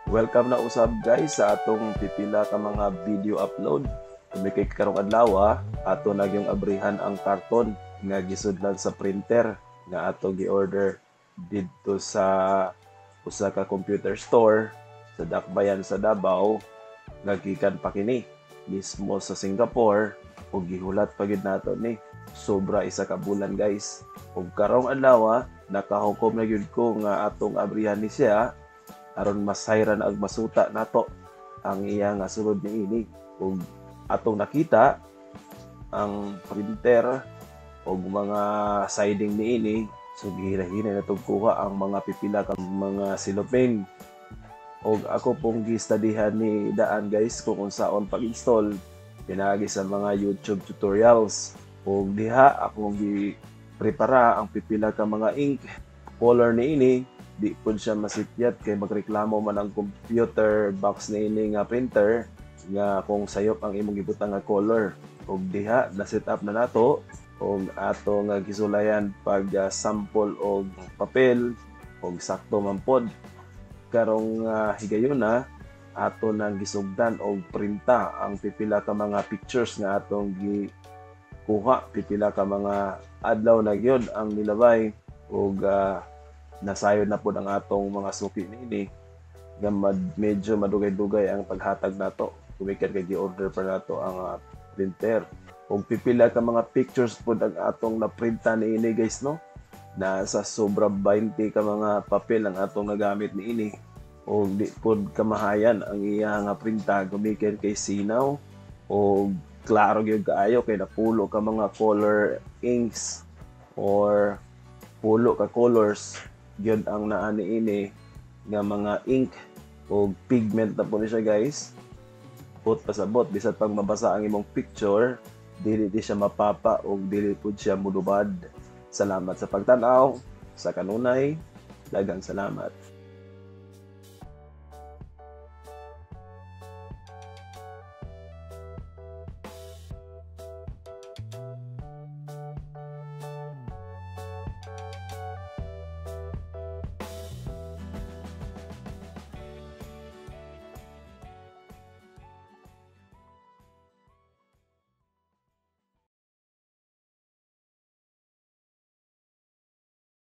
Welcome na usab guys sa atong pipila ka mga video upload. Kami kay karong adlaw ato na yung abrihan ang karton nga gisudlan sa printer nga ato gi-order didto sa usa ka computer store sa Dakbayan sa Davao nga gikan pa kini mismo sa Singapore ug gihulat pa gid nato ni sobra isa ka bulan guys. Ug karong adlaw nakahukom na gyud ko nga atong abrihan ni siya aron masayran ag masuta nato ang iya nga sulod niini ug atong nakita ang printer ug mga siding niini so gihinahinay natong kuha ang mga pipila kang mga cellophane ug ako pong gistudihan ni daan guys kung unsaon pag-install pinagi sa mga YouTube tutorials ug diha akong gi-prepara ang pipila ka mga ink color niini. Di po siya masityat kay magreklamo man ang computer box niini nga printer nga kung sayop ang imong gibutang nga color ug diha na set up na nato ug ato nga gisulayan pag sample og papel ug sakto man pod karong higayon na ato nang gisugdan og printa ang pipila ka mga pictures nga atong gikuha pipila ka mga adlaw na gyud ang nilabay ug nasayod na po ang atong mga suki niini nga medyo madugay-dugay ang paghatag nato kumikan kay gi-order pa nato ang printer ug pipila ka mga pictures po ang atong naprinta niini guys no nasa sobra 20 ka mga papel ang atong nagamit niini ug di pod kamahayan ang iya nga printa gumikan kay sinaw ug klaro gyud kaayo kay napulo ka mga color inks or pulo ka colors yun ang naani ini nga mga ink o pigment na po siya guys put pasabot bisad pag mabasa ang imong picture dili di siya mapapa o dili pud siya mulubad. Salamat sa pagtan-aw sa kanunay, daghang salamat.